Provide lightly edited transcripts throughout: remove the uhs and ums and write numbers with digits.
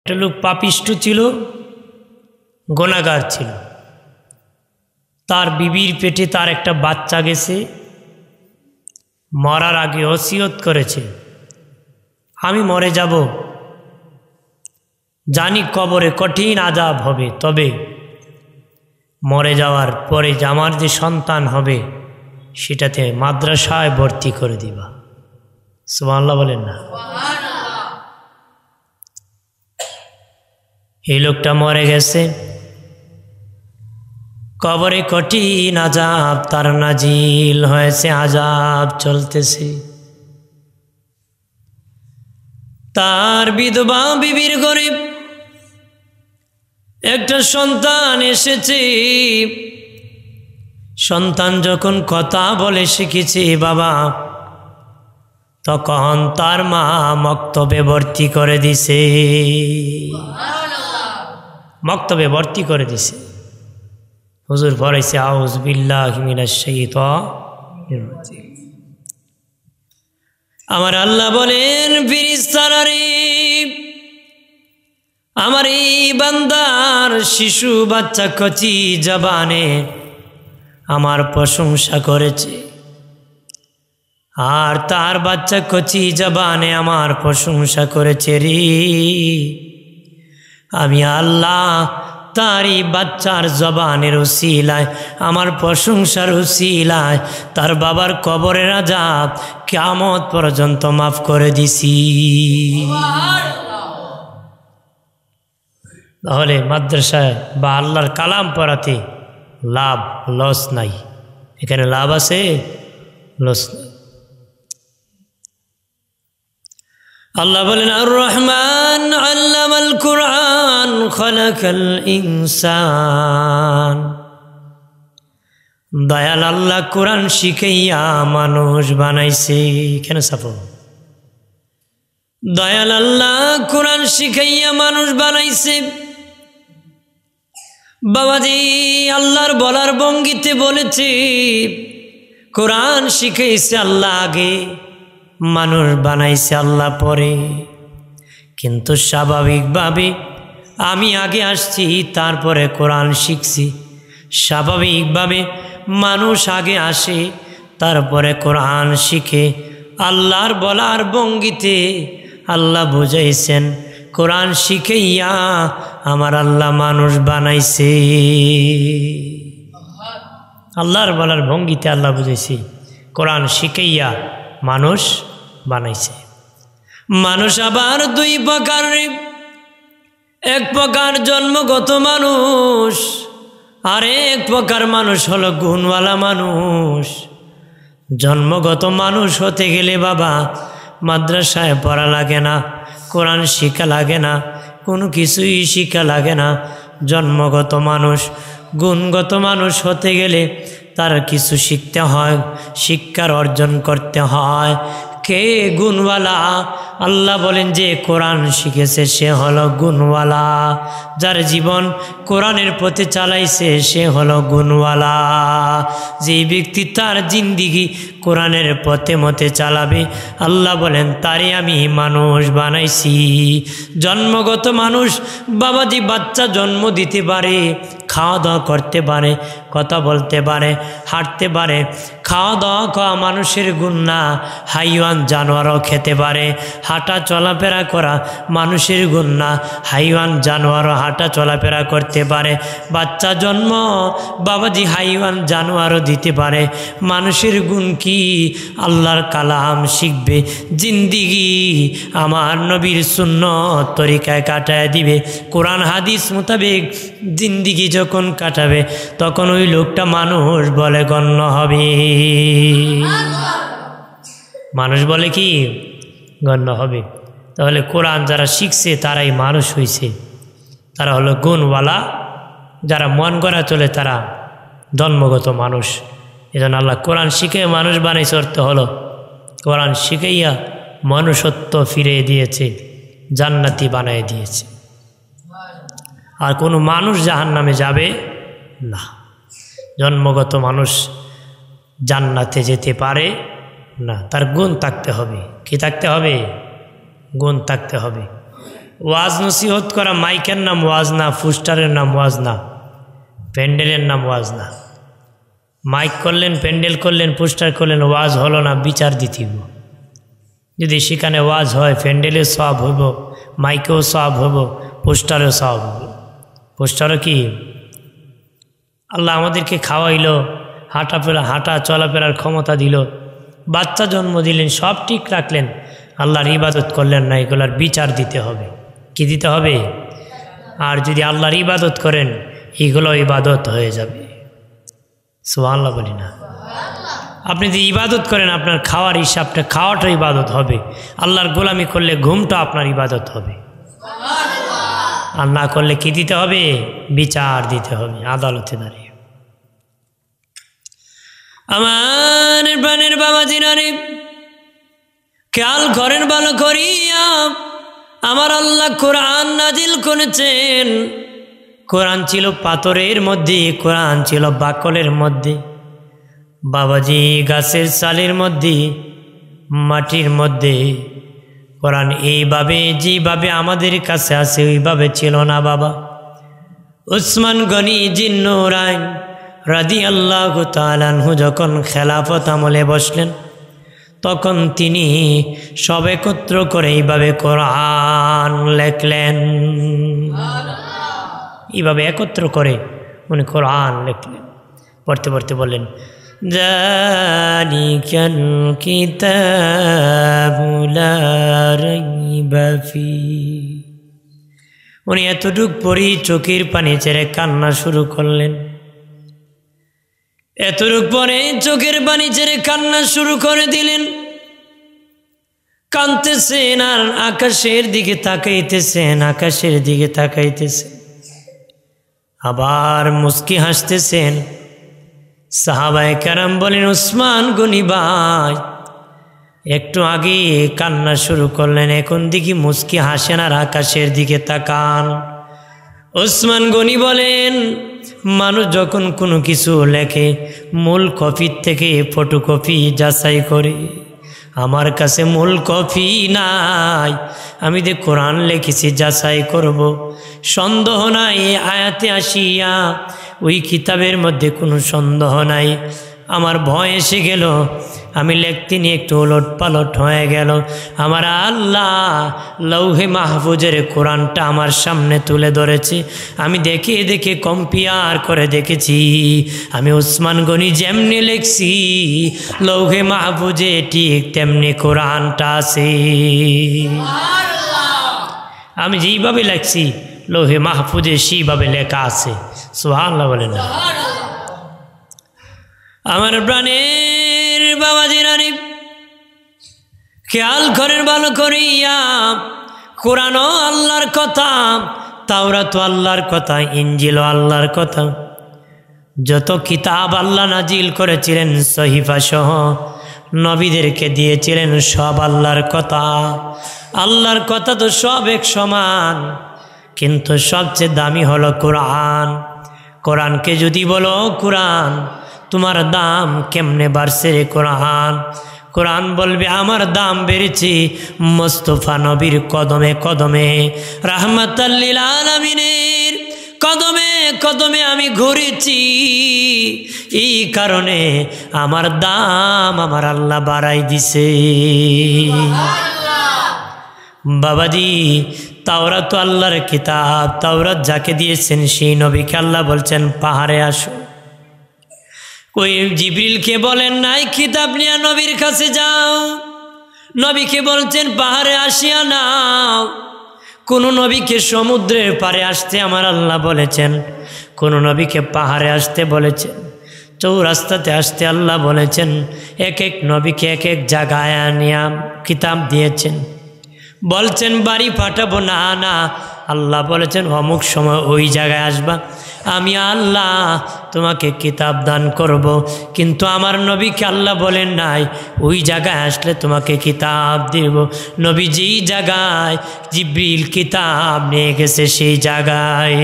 একটা লোক পাপিষ্ঠ ছিল, গুনাহগার ছিল। তার বিবির পেটে তার একটা বাচ্চা গেছে। মরার আগে ওসিয়ত করেছে, আমি মরে যাব, জানি কবরে কঠিন আযাব হবে, তবে মরে যাওয়ার পরে যে আমার যে সন্তান হবে সেটাতে মাদ্রাসায় ভর্তি করে দিবা। সুবহানাল্লাহ বলেন না? এই লোকটা মরে গেছে, কবরে কঠিন আযাব তার নাজিল হয়েছে, আযাব চলতেছে। তার বিধবা বিবির ঘরে একটা সন্তান এসেছে। সন্তান যখন কথা বলে শিখেছে বাবা, তখন তার মা মক্তবে ভর্তি করে দিছে, মক্তবে ভর্তি করে দিছে। হুজুর পড়াইছে আউযু বিল্লাহি মিনাশ শাইতানির রাজিম। আমার আল্লাহ বলেন, ফেরেশতারা রে, আমার এই বান্দার শিশু বাচ্চা কচি জবানে আমার প্রশংসা করেছে, আর তার বাচ্চা কচি জবানে আমার প্রশংসা করেছে রে। আমি আল্লাহ তারই বাচ্চার জবানের উসিলায়, আমার প্রশংসার উসিলায় তার বাবার কবরের আযাব কিয়ামত পর্যন্ত মাফ করে দিছি। তাহলে মাদ্রাসায় বা আল্লাহর কালাম পড়াতে লাভ লস নাই, এখানে লাভ আছে, লস নাই। আল্লাহ বলেন, আর রহমান আল্লামাল কুরআন খালাকাল ইনসান। দয়াল আল্লাহ কোরআন শিখাইয়া মানুষ বানাইছে। কেন সাফো? দয়াল আল্লাহ কোরআন শিখাইয়া মানুষ বানাইছে। বাবাজি আল্লাহর বলার ভঙ্গিতে বলেছে, কোরআন শিখাইছে আল্লাহ আগে, মানুষ বানাইছে আল্লাহ পরে। কিন্তু স্বাভাবিকভাবে আমি আগে আসছি, তারপরে কোরআন শিখছি। স্বাভাবিকভাবে মানুষ আগে আসে, তারপরে কোরআন শিখে। আল্লাহর বলার ভঙ্গিতে আল্লাহ বুঝাইছেন, কোরআন শিখাইয়া আমার আল্লাহ মানুষ বানাইছে। আল্লাহর বলার ভঙ্গিতে আল্লাহ বুঝাইছে, কোরআন শিখাইয়া মানুষ বানাইছে। মানুষ আবার দুই প্রকার, এক প্রকার জন্মগত মানুষ, আর এক প্রকার মানুষ হলো গুণওয়ালা মানুষ। জন্মগত মানুষ হতে গেলে বাবা মাদ্রাসায় পড়া লাগে না, কোরআন শিক্ষা লাগে না, কোনো কিছুই শিক্ষা লাগে না। জন্মগত মানুষ। গুণগত মানুষ হতে গেলে তার কিছু শিখতে হয়, শিক্ষার অর্জন করতে হয়। কে গুণওয়ালা? আল্লাহ বলেন যে কোরআন শিখেছে সে হলো গুণওয়ালা। যার জীবন কোরআনের পথে চালাইছে সে হলো গুণওয়ালা। যে ব্যক্তি তার জিন্দিগি কোরআনের পথে মতে চালাবে, আল্লাহ বলেন তারে আমি মানুষ বানাইছি। জন্মগত মানুষ বাবাজি, বাচ্চা জন্ম দিতে পারে, খাওয়া দাওয়া করতে পারে, কথা বলতে পারে, হাঁটতে পারে। খাওয়া দাওয়া খাওয়া মানুষের গুণ না, হাইওয়ান জানোয়ারও খেতে পারে। হাঁটা চলাফেরা করা মানুষের গুণ না, হাইওয়ান জানোয়ারও হাঁটা চলাফেরা করতে পারে। বাচ্চা জন্ম বাবাজি হাইওয়ান জানোয়ারও দিতে পারে। মানুষের গুণ কি? আল্লাহর কালাম শিখবে, জিন্দিগি আমার নবীর সুন্নত তরিকায় কাটায় দিবে। কোরআন হাদিস মোতাবেক জিন্দিগি যখন কাটাবে তখন ওই লোকটা মানুষ বলে গণ্য হবে। মানুষ বলে কি? গণ্য হবে। তাহলে কোরআন যারা শিখছে তারাই মানুষ হয়েছে, তারা হলো গুণওয়ালা। যারা মন গড়া চলে তারা জন্মগত মানুষ। এজন্য আল্লাহ কোরআন শিখে মানুষ বানাইছে, অর্থ হলো কোরআন শিখাইয়া মনুষ্যত্ব ফিরিয়ে দিয়েছে, জান্নাতি বানিয়ে দিয়েছে। আর কোনো মানুষ জাহান্নামে যাবে না। জন্মগত মানুষ জান্নাতে যেতে পারে না, তার গুণ থাকতে হবে। কি থাকতে হবে? গুণ থাকতে হবে। ওয়াজ নসিহত করা মাইকের নাম ওয়াজ না, পোস্টারের নাম ওয়াজ না, প্যান্ডেলের নাম ওয়াজ না। মাইক করলেন, প্যান্ডেল করলেন, পোস্টার করলেন, ওয়াজ হলো না, বিচার দিতেইব। যদি সেখানে ওয়াজ হয়, প্যান্ডেলেও সওয়াব হইব, মাইকেও সওয়াব হইব, পোস্টারেও সওয়াব হইব। পোস্টারও কি আল্লাহ আমাদেরকে খাওয়াইলো, হাঁটা চলাফেরার ক্ষমতা দিল, বাচ্চা জন্ম দিলেন, সব ঠিক রাখলেন, আল্লাহর ইবাদত করলেন না, এগুলার বিচার দিতে হবে। কি দিতে হবে? আর যদি আল্লাহর ইবাদত করেন, এগুলো ইবাদত হয়ে যাবে। সুবহানাল্লাহ বলি না? আপনি যদি ইবাদত করেন, আপনার খাওয়ার হিসাবটা, খাওয়াটা ইবাদত হবে। আল্লাহর গোলামি করলে ঘুমটা আপনার ইবাদত হবে। আর না করলে কি দিতে হবে? বিচার দিতে হবে আদালতে দাঁড়িয়ে। আমার প্রাণের বাবাজি নারে, খেয়াল করেন ভালো করিয়া, আমার আল্লাহ কোরআন নাজিল করেছেন। কোরআন ছিল পাথরের মধ্যে, কোরআন ছিল বাকলের মধ্যে, বাবাজি গাছের চালের মধ্যে, মাটির মধ্যে। কোরআন এইভাবে যেভাবে আমাদের কাছে আছে ওইভাবে ছিল না বাবা। উসমান গনি জিন্নুরাইন রাদিয়াল্লাহু তাআলা আনহু যখন খেলাফত আমলে বসলেন, তখন তিনি সব একত্র করে এইভাবে কোরআন লেখলেন। এইভাবে একত্র করে উনি কোরআন লিখলেন। পড়তে পড়তে বললেন, যালিকাল কিতাবু লা রাইবা ফীহি। উনি এতটুক পরেই চোখের পানি ছেড়ে কান্না শুরু করলেন। এতটুক পরে চোখের পানি ছেড়ে কান্না শুরু করে দিলেন। কাঁদতেছেন আর আকাশের দিকে তাকাইতেছেন, আকাশের দিকে তাকাইতেছেন, আবার মুস্কি হাসতেছেন। সাহাবায়ে কেরাম বলেন, উসমান গনি ভাই একটু আগে কান্না শুরু করলেন, এখন দেখি মুস্কি হাসেন আর আকাশের দিকে তাকান। উসমান গনি বলেন, মানুষ যখন কোনো কিছু লেখে মূল কপির থেকে ফটোকপি যাচাই করে, আমার কাছে মূল কপি নাই, আমি যে কোরআন লিখেছি যাচাই করব। সন্দেহ নাই আয়াতে আসিয়া ওই কিতাবের মধ্যে কোনো সন্দেহ নাই। আমার ভয় এসে গেল, আমি লিখতে নিয়ে একটু ওলট পালট হয়ে গেল। আমার আল্লাহ লৌহে মাহফুজের কোরআনটা আমার সামনে তুলে ধরেছে। আমি দেখে দেখে কম্পেয়ার করে দেখেছি, আমি উসমান গনি যেমনি লিখছি লৌহে মাহফুজে ঠিক তেমনি কোরআনটা আছে। আমি যেইভাবে লিখছি লৌহে মাহফুজে সেইভাবে লেখা আছে। সুবহানাল্লাহ বলেন না? আমার প্রাণের বাবাজি রানী, খেয়াল করেন ভালো করিয়া, কোরআনও আল্লাহর কথা, তাওরাত আল্লাহর কথা, ইনজিল আল্লাহর কথা। যত কিতাব আল্লাহ নাজিল করেছিলেন সহিফা সহ নবীদেরকে দিয়েছিলেন, সব আল্লাহর কথা। আল্লাহর কথা তো সব এক সমান, কিন্তু সবচেয়ে দামি হলো কোরআন। কোরআনকে যদি বলো কোরআন তোমার দাম কেমনে বাড়ছে রে কোরআন, কোরআন বলবে আমার দাম বেড়েছে মুস্তাফা নবীর কদমে কদমে, রাহমাতাল লিল আলামিনের কদমে কদমে আমি ঘুরেছি, এই কারণে আমার দাম আমার আল্লাহ বাড়াই দিছে। বাবাজি তাওরাত তো আল্লাহর কিতাব, তাওরাত যাকে দিয়েছেন সেই নবীকে আল্লাহ বলছেন পাহাড়ে আসো। ওই জিবরিলকে বলেন নাই কিতাব নিয়ে নবীর কাছে যাও, নবীকে বলছেন পাহাড়ে আসিয়া নাও। কোন নবীকে সমুদ্রের পারে আসতে আমার আল্লাহ বলেছেন, কোন নবীকে পাহাড়ে আসতে বলেছেন, চৌরাস্তাতে আসতে আল্লাহ বলেছেন। এক এক নবীকে এক এক জায়গায় নিয়ে কিতাব দিয়েছেন। বলছেন বাড়ি পাঠাবো না, না, আল্লাহ বলেছেন অমুক সময় ওই জায়গায় আসবা, আমি আল্লাহ তোমাকে কিতাব দান করব। কিন্তু আমার নবীকে আল্লাহ বলেন নাই ওই জায়গায় আসলে তোমাকে কিতাব দেব। নবী যেই জায়গায় জিবরিল কিতাব নিয়ে গেছে সেই জায়গায়।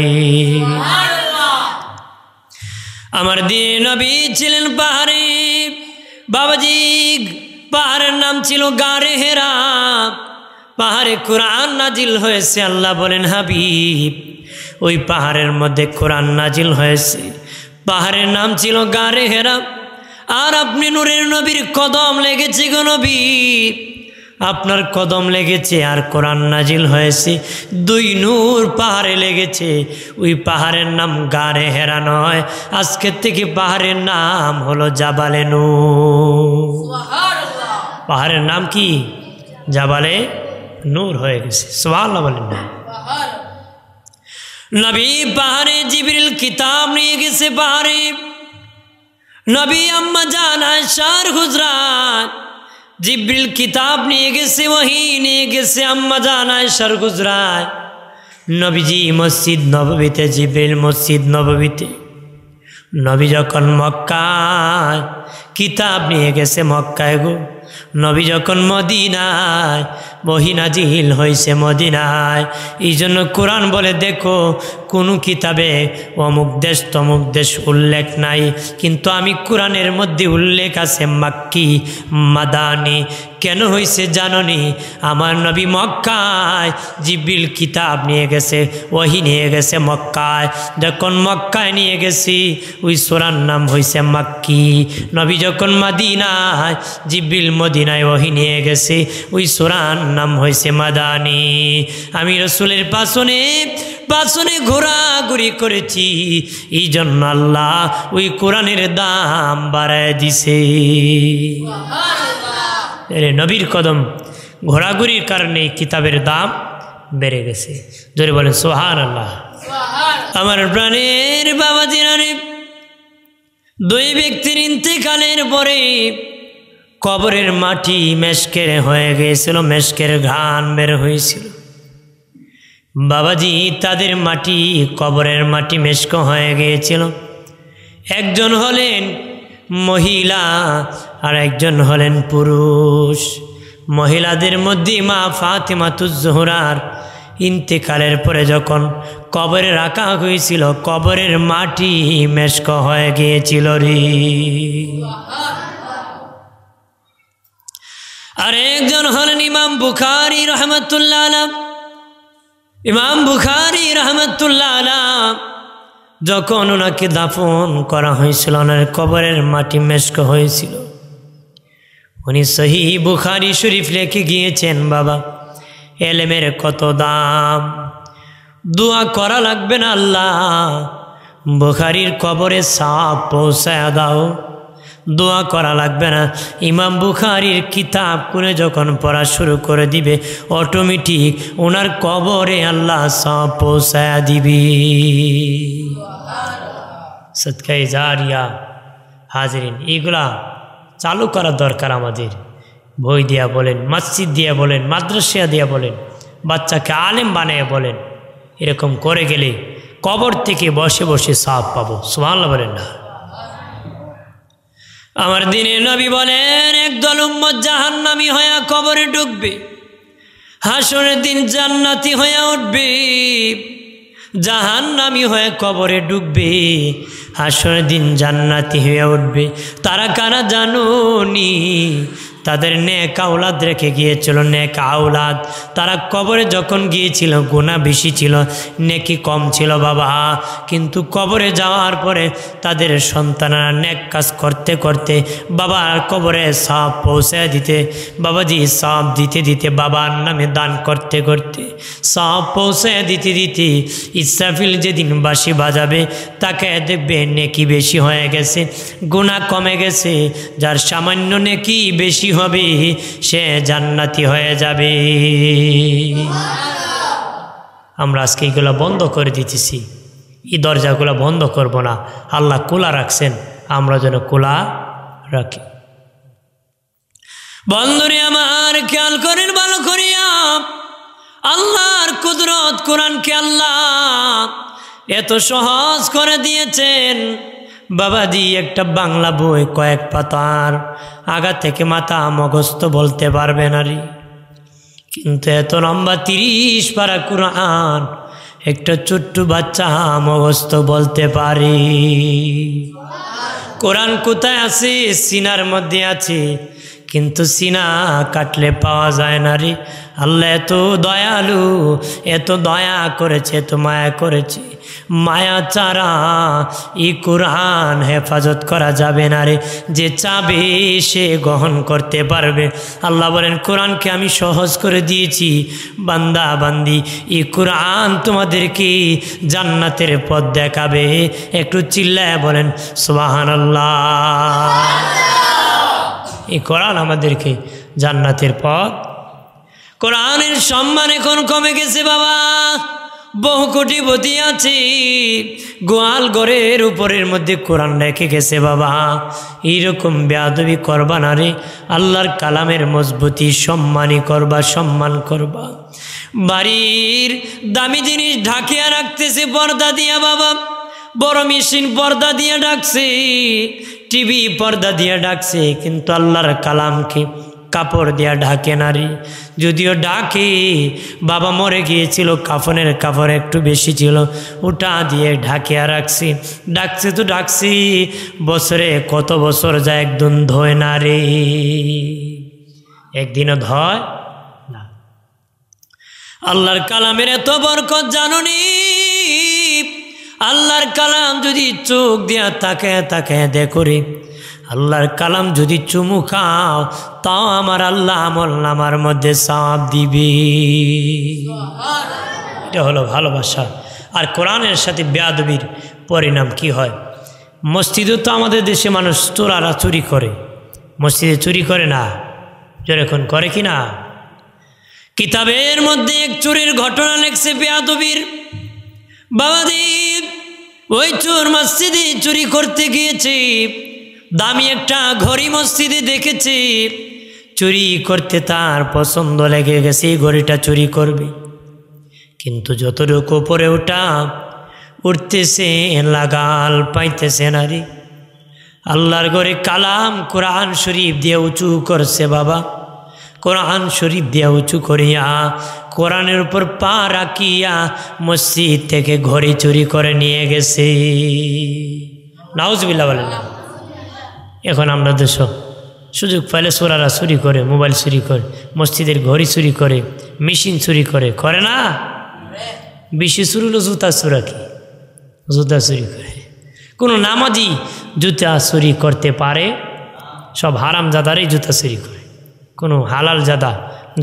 আমার দিয়ে নবী ছিলেন পাহাড়ে। বাবাজি পাহাড়ের নাম ছিল গারে হেরা। পাহাড়ে কোরআন নাজিল হয়েছে। আল্লাহ বলেন, হাবিব, ওই পাহাড়ের মধ্যে কোরআন নাজিল হয়েছে। পাহাড়ের নাম ছিল গারে হেরা। আর আপনি নূরের নবীর কদম লেগেছে গো নবী, আপনার কদম লেগেছে আর কোরআন নাজিল হয়েছে। দুই নূর পাহাড়ে লেগেছে। ওই পাহাড়ের নাম গারে হেরা নয়, আজকের থেকে পাহাড়ের নাম হলো জাবালে নূর। পাহাড়ের নাম কি? জাবালে নূর হয়ে গেছে। সুবহানাল্লাহ বলেন না। নবী পাহাড়ে জিবরিল কিতাব নিয়ে গেছে। পাহাড়ে নবী আম্মা জান আয়েশার হুজরাত জিবরিল কিতাব নিয়ে গেছে, ওহী নিয়ে গেছে আম্মা জান আয়েশার হুজরাত। নবীজি মসজিদ নববীতে, জিবরিল মসজিদ নববীতে। নবী যখন মক্কায় কিতাব নিয়ে গেছে মক্কায় গো। নবী যখন মদিনায়, ওহী নাজিল হয়েছে মদিনায়। এই জন্য কোরআন বলে, দেখো কোনো কিতাবে অমুক দেশ তমুক দেশ উল্লেখ নাই, কিন্তু আমি কোরআনের মধ্যে উল্লেখ আছে মাক্কি মাদানি। কেন হয়েছে জাননি? আমার নবী মক্কায় জিবরিল কিতাব নিয়ে গেছে, ওহী নিয়ে গেছে মক্কায়। যখন মক্কায় নিয়ে গেছি, ওই সূরার নাম হয়েছে মাক্কি। নবী যখন মদিনায়, জিবরিল মদিনায় ওহী নিয়ে গেছে, ওই সূরার নাম হয়েছে মাদানি। আমি রাসূলের পাছনে পাছনে ঘোরাঘুরি করেছি, এই জন্য আল্লাহ ওই কোরআনের দাম বাড়ায় দিছে। নবীর কদম ঘোরাঘুরির কারণে কিতাবের দাম বেড়ে গেছে। জোরে বলেন সুবহানাল্লাহ। আমার প্রাণের বাবাজিরা, দুই ব্যক্তির ইন্তেকালের পরে কবরের মাটি মেশকের হয়ে গিয়েছিল, মেশকের ঘ্রাণ বের হয়েছিল। বাবাজি, তাদের মাটি, কবরের মাটি মেশক হয়ে গিয়েছিল। একজন হলেন মহিলা আর একজন হলেন পুরুষ। মহিলাদের মধ্যে মা ফাতেমাতুজ জোহরার ইন্তেকালের পরে যখন কবরে রাখা হয়েছিল, কবরের মাটি মেশক হয়ে গিয়েছিল রে। আর একজন হলেন ইমাম বুখারী রহমাতুল্লাহ আলাইহ। ইমাম বুখারী রহমাতুল্লাহ আলাইহ যখন ওনাকে দাফন করা হয়েছিল, ওনার কবরের মাটি মেশক হয়েছিল। উনি সহিহ বুখারী শরীফ লিখে গিয়েছেন, বাবা এলেমের কত দাম, দোয়া করা লাগবে না, আল্লাহ বুখারীর কবরে সাপ পৌঁছায় দাও, দোয়া করা লাগবে না। ইমাম বুখারীর কিতাব করে যখন পড়া শুরু করে দিবে, অটোমেটিক ওনার কবরে আল্লাহ সাপ পৌঁছায় দিবে। সদকায়ে জারিয়া হাজিরিন, এগুলা চালু করা দরকার আমাদের। বই দিয়া বলেন, মসজিদ দিয়া বলেন, মাদ্রাসা দিয়া বলেন, বাচ্চাকে আলেম বানিয়ে বলেন, এরকম করে গেলে কবর থেকে বসে বসে সাপ পাবো। সুবহানাল্লাহ বলেন না। আমার দিনের নবী বলেন, একদল উম্মত জাহান্নামী হয়ে কবরে ঢুকবে, হাসরের দিন জান্নাতি হয়ে উঠবে। জাহান্নামী হয়ে কবরে ঢুকবে, হাসরের দিন জান্নাতি হয়ে উঠবে। তারা কারা জানোনি? তাদের নেক আওলাদ রেখে গিয়েছিল, নেক আওলাদ। তারা কবরে যখন গিয়েছিল গুনাহ বেশি ছিল, নেকি কম ছিল বাবা। কিন্তু কবরে যাওয়ার পরে তাদের সন্তানরা নেক কাজ করতে করতে বাবার কবরে সওয়াব পৌঁছে দিতে, বাবাজি সওয়াব দিতে দিতে, বাবার নামে দান করতে করতে সওয়াব পৌঁছে দিতে দিতে, ইসরাফিল যেদিন বাঁশি বাজাবে তাকে দেখবে নেকি বেশি হয়ে গেছে, গুনাহ কমে গেছে। যার সামান্য নেকি বেশি হবে সে জান্নাতি হয়ে যাবে। আমরা আজকে এইগুলো বন্ধ করে দিতেছি, এই দরজাগুলো বন্ধ করব না। আল্লাহ খোলা রাখছেন, আমরা যেন খোলা রাখি। বন্ধুরে আমার, খেয়াল করেন ভালো করিয়া, আল্লাহর কুদরত, কোরআনকে আল্লাহ এত সহজ করে দিয়েছেন। বাবাজি, একটা বাংলা বই কয়েক পাতার, আগা থেকে মাথা মগস্ত বলতে পারবে না রে, কিন্তু এত লম্বা 30 পারা কোরআন একটা ছোট্ট বাচ্চা মগস্ত বলতে পারে। কোরআন কোথায় আছে? সিনার মধ্যে আছে, কিন্তু সিনা কাটলে পাওয়া যায় না রে। আল্লাহ এত দয়ালু, এত দয়া করেছে, এত মায়া করেছে, মায়া ছাড়া এই কোরআন হেফাজত করা যাবে না রে। যে চাবে সে গ্রহণ করতে পারবে। আল্লাহ বলেন কোরআনকে আমি সহজ করে দিয়েছি, বান্দা বান্দি এই কোরআন তোমাদেরকে জান্নাতের পথ দেখাবে। একটু চিল্লায় বলেন সুবহানাল্লাহ। এই কোরআন আমাদেরকে জান্নাতের পথ। কোরআনের সম্মান এখন কমে গেছে বাবা। বহু কোটিপতি আছে, গোয়াল ঘরের উপরের মধ্যে কোরআন রেখে গেছে বাবা। এইরকম বেয়াদবি করবা না রে। আল্লাহর কালামের মজবুতি সম্মানই করবা, সম্মান করবা। বাড়ির দামি জিনিস ঢাকিয়া রাখতেছে পর্দা দিয়া বাবা, বড় মেশিন পর্দা দিয়ে ডাকছে, টিভি পর্দা দিয়ে ডাকছে, কিন্তু আল্লাহর কালামকে কাপড় দিয়া ঢাকে নারী। যদিও ডাকে, বাবা মরে গিয়েছিল, কাফনের কাপড় একটু বেশি ছিল, ওটা দিয়ে ঢাকিয়া রাখছি। ডাকছে তো ডাকছি, বছরে কত বছর যায়, একদিন ধোয় না রে, একদিনও ধয় না। আল্লাহর কালামের এত বরকত জানুনি। আল্লাহর কালাম যদি চোখ দিয়া তাকায় তাকায় দেখো রে, আল্লাহর কালাম যদি চুমু খাও, তাও আমার আল্লাহ আমল নামার মধ্যে সওয়াব দিবে। এটা হলো ভালোবাসা। আর কোরআনের সাথে বেয়াদবির পরিণাম কি হয়? মসজিদে তো আমাদের দেশে মানুষ চোরারা চুরি করে, মসজিদে চুরি করে না, যেরকম করে কি না? কিতাবের মধ্যে এক চুরির ঘটনা লেখছে বেয়াদবির। বাবাদীপ ওই চোর মসজিদে চুরি করতে গিয়েছে, দামি একটা ঘড়ি মসজিদে দেখেছে, চুরি করতে তার পছন্দ লেগে গেছে, এই ঘড়িটা চুরি করবে। কিন্তু যতটুকু উপরে ওটা উঠতেছে লাগাল পাইতেছে না রে। আল্লাহর ঘরে কালাম কোরআন শরীফ দিয়ে উঁচু করছে বাবা, কোরআন শরীফ দিয়ে উঁচু করিয়া কোরআনের উপর পা রাখিয়া মসজিদ থেকে ঘড়ি চুরি করে নিয়ে গেছে। নাউজুবিল্লাহ বলেন না। এখন আমরা দেশ সুযোগ পাইলে চোরারা চুরি করে, মোবাইল চুরি করে, মসজিদের ঘড়ি চুরি করে, মেশিন চুরি করে, করে না? বেশি চুরি হলো জুতা চোরা, কি জুতা চুরি করে। কোনো নামাজি জুতা চুরি করতে পারে? সব হারাম জাদারই জুতা চুরি করে। কোনো হালাল জাদা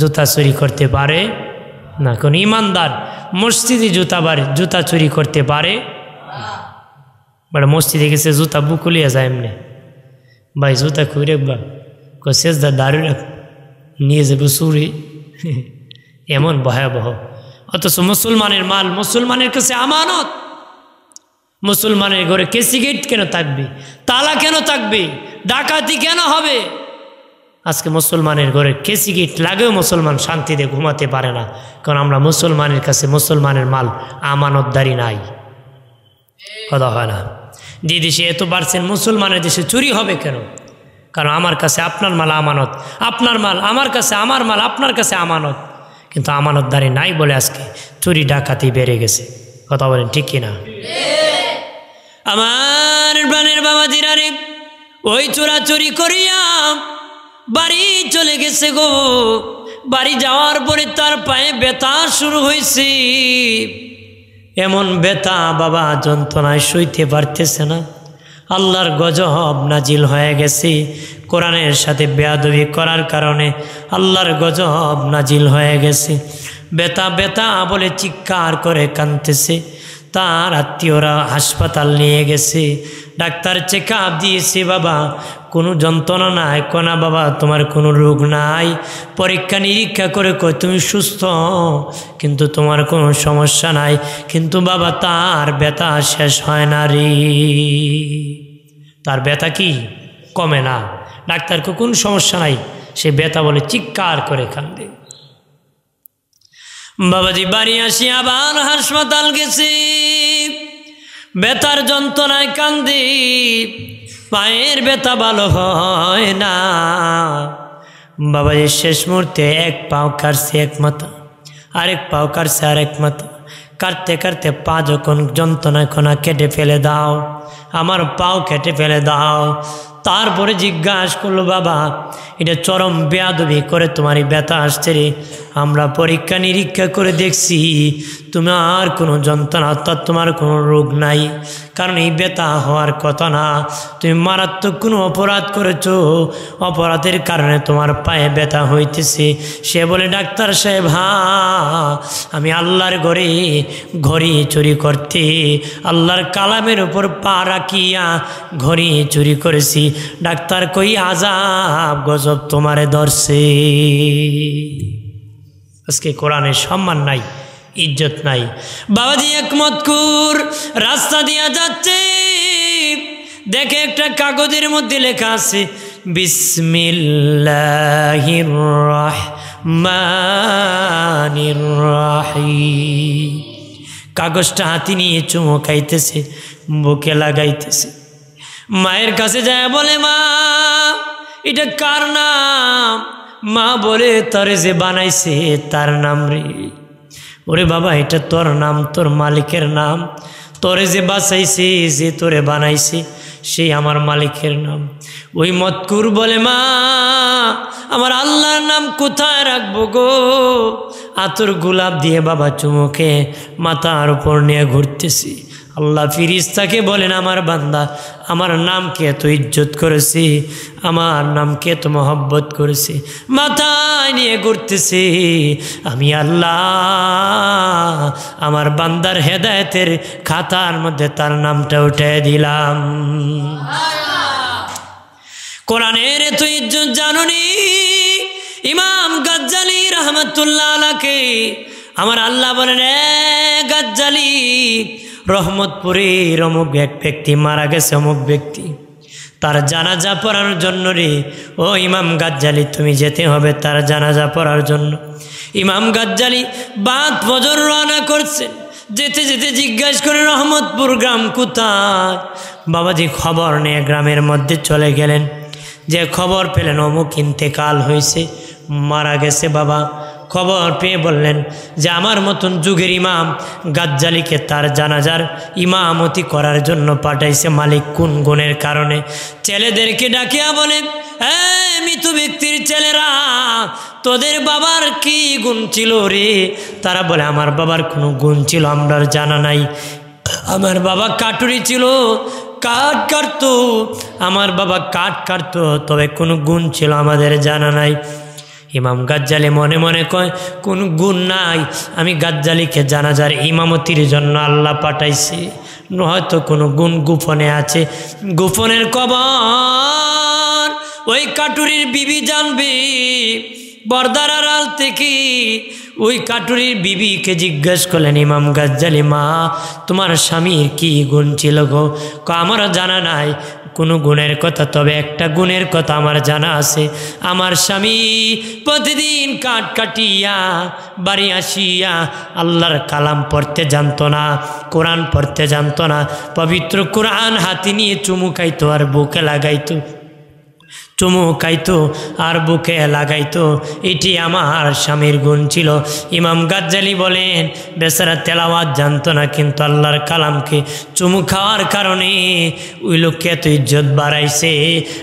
জুতা চুরি করতে পারে না। কোন ইমানদার মসজিদে জুতা চুরি করতে পারে? বড় মসজিদে গেছে জুতা বুকুলিয়া যায় এমনি, ভাই জুতা খুঁড়ে রাখবা, সেজদা দাঁড়িয়ে রাখ, নিয়ে যাবো চুরি। এমন ভয়াবহ। অথচ মুসলমানের মাল মুসলমানের কাছে আমানত। মুসলমানের ঘরে কেসি গেট কেন থাকবে? তালা কেন থাকবে? ডাকাতি কেন হবে? আজকে মুসলমানের ঘরে কেসি গেট লাগেও মুসলমান শান্তিতে ঘুমাতে পারে না, কারণ আমরা মুসলমানের কাছে মুসলমানের মাল আমানতদারি নাই। কথা হয় না? যে দেশে এত বাড়ছেন, মুসলমানের দেশে চুরি হবে কেন? কারণ আমার কাছে আপনার মাল আমানত, আপনার মাল আমার কাছে, আমার মাল আপনার কাছে আমানত। কিন্তু আমানতদারি নাই বলে আজকে চুরি ডাকাতি বেড়ে গেছে। কথা বলেন ঠিক কিনা? আমার প্রাণের বাবাজিরা রে, ওই চোরাচুরি করিয়া বাড়ি চলে গেছে গো। বাড়ি যাওয়ার পরে তার পায়ে ব্যথা শুরু হয়েছে, এমন ব্যথা বাবা যন্ত্রণায় সইতে পারতেছে না। আল্লাহর গজব নাজিল হয়ে গেছে। কোরআনের সাথে বেয়াদবি করার কারণে আল্লাহর গজব নাজিল হয়ে গেছে। ব্যথা ব্যথা বলে চিৎকার করে কাঁদতেছে। তার আত্মীয়রা হাসপাতাল নিয়ে গেছে, ডাক্তার চেক আপ দিয়েছে, বাবা কোনো যন্ত্রণা নাই, কোনা বাবা তোমার কোনো রোগ নাই, পরীক্ষা নিরীক্ষা করে কয় তুমি সুস্থ, কিন্তু তোমার কোনো সমস্যা নাই। কিন্তু বাবা তার ব্যথা শেষ হয় না রে, তার ব্যথা কি কমে না। ডাক্তারকে কোনো সমস্যা নাই, সে ব্যথা বলে চিৎকার করে কান্দে। বাবাজি বাড়ি আসি আবার হাসপাতাল গেছে, ব্যথার যন্ত্রণায় কান্দে, পায়ের ব্যথা ভালো হয় না। বাবাজি শেষ মুহূর্তে এক পাও কাটছে এক মাথা, আরেক পাও কাটছে আরেক মাথা। কাটতে কাটতে পা যখন যন্ত্রণায় কোনা কেটে ফেলে দাও, আমার পাও কেটে ফেলে দাও, তারপরে জিজ্ঞাসা করলো, বাবা এটা চরম বেয়াদবি করে তোমার এই ব্যথা আসছে রে, আমরা পরীক্ষা নিরীক্ষা করে দেখছি তোমার কোনো যন্ত্রণা অর্থাৎ তোমার কোনো রোগ নাই, কারণ এই ব্যথা হওয়ার কথা না, তুমি মারাত্মক কোনো অপরাধ করেছো, অপরাধের কারণে তোমার পায়ে ব্যথা হইতেছে। সে বলে, ডাক্তার সাহেব আমি আল্লাহর ঘড়ি চুরি করতে আল্লাহর কালামের উপর পা রাখিয়া ঘড়ি চুরি করেছি। ডাক্তার কই আযাব গজব তোমারে ধরছে। আজকে কোরআনের সম্মান নাই, ইজ্জত নাই। বাবাজি এক মতকুর রাস্তা দিয়া যাচ্ছে, দেখে একটা কাগজের মধ্যে লেখা আছে বিসমিল্লাহির রহমানির রহিম। কাগজটা হাতে নিয়ে চুমো খাইতেছে, বুকে লাগাইতেছে। মায়ের কাছে যায় বলে, মা এটা কার নাম? মা বলে, তোরে যে বানাইছে তার নাম রে। ওরে বাবা এটা তোর নাম, তোর মালিকের নাম, তোরে যে বাঁচাইছে, যে তোরে বানাইছে সেই আমার মালিকের নাম। ওই মতকুর বলে, মা আমার আল্লাহর নাম কোথায় রাখবো গো? আতর গোলাপ দিয়ে বাবা চুমুকে মাথার উপর নিয়ে ঘুরতেছি। আল্লাহ ফিরিস্তাকে বলেন, আমার বান্দা আমার নামকে এত ইজ্জত করেছে, আমার নামকে এত মহব্বত করেছে, মাথায় নিয়ে ঘুরতেছে, আমি আল্লাহ আমার বান্দার হেদায়েতের খাতার মধ্যে তার নামটা উঠে দিলাম। কোরআনের এত ইজ্জত জানুনি? ইমাম গাজ্জালি রহমতুল্লাহ আলাইহি আমার আল্লাহ বলেন, গাজ্জালি রহমতপুরের অমুক এক ব্যক্তি মারা গেছে, অমুক ব্যক্তি, তার জানাজা পড়ার জন্য রে ও ইমাম গাজ্জালি তুমি যেতে হবে তার জানাজা পড়ার জন্য। ইমাম গাজ্জালি বাদ ফজর রওনা করছেন, যেতে যেতে জিজ্ঞাসা করে রহমতপুর গ্রাম কোথায়? বাবাজি খবর নিয়ে গ্রামের মধ্যে চলে গেলেন, যে খবর পেলেন অমুক ইন্তেকাল হয়েছে, মারা গেছে। বাবা খবর পেয়ে বললেন যে আমার মতন যুগের ইমাম গাজ্জালিকে তার জানাজার ইমামতি করার জন্য পাঠাইছে মালিক কোন গুণের কারণে। ছেলেদেরকে ডাকিয়া বলে, মৃত ব্যক্তির ছেলেরা তোদের বাবার কি গুণ ছিল রে? তারা বলে, আমার বাবার কোনো গুণ ছিল আমরার জানা নাই, আমার বাবা কাটুরি ছিল, কাঠ কাটতো, আমার বাবা কাঠ কাটতো, তবে কোনো গুণ ছিল আমাদের জানা নাই। ইমাম গাজ্জালি মনে মনে কয়, কোন গুণ নাই, আমি গাজ্জালিকে জানাজার ইমামতির জন্য আল্লাহ পাঠাইছি, হয়তো কোনো গুণ গোপনে আছে, গোপনের খবর ওই কাটুরির বিবি জানবে। পর্দার আড়াল থেকে ওই কাটুরির বিবিকে জিজ্ঞেস করলেন ইমাম গাজ্জালি, মা তোমার স্বামীর কি গুণ ছিল গো? আমার জানা নাই কোনো গুণের কথা, তবে একটা গুণের কথা আমার জানা আছে, আমার স্বামী প্রতিদিন কাঠ কাটিয়া বাড়ি আসিয়া আল্লাহর কালাম পড়তে জানতো না, কোরআন পড়তে জানতো না, পবিত্র কোরআন হাতে নিয়ে চুমু খাইতো আর বুকে লাগাইতো, চুমু খাইতো আর বুকে লাগাইতো, এটি আমার স্বামীর গুণ ছিল। ইমাম গাজ্জালি বলেন, বেচারা তেলাওয়াত জানতো না, কিন্তু আল্লাহর কালামকে চুমু খাওয়ার কারণে ওই লোককে এত ইজ্জত বাড়াইছে।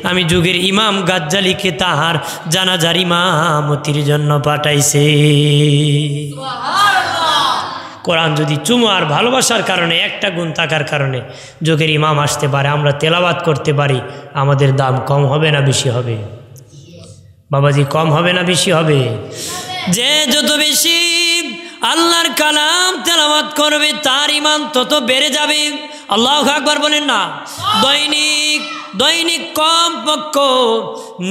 আমি যুগের ইমাম গাজ্জালিকে তাহার জানাজার ইমামতির জন্য পাঠাইছে। কোরআন যদি চুমু আর ভালোবাসার কারণে একটা গুণ থাকার কারণে যুগের ইমাম আসতে পারে, আমরা তেলাওয়াত করতে পারি, আমাদের দাম কম হবে না বেশি হবে? বাবাজি কম হবে না বেশি হবে? যে যত বেশি আল্লাহর কালাম তেলাওয়াত করবে তার ইমান তত বেড়ে যাবে। আল্লাহু আকবার বলেন না? দৈনিক কম পক্ষ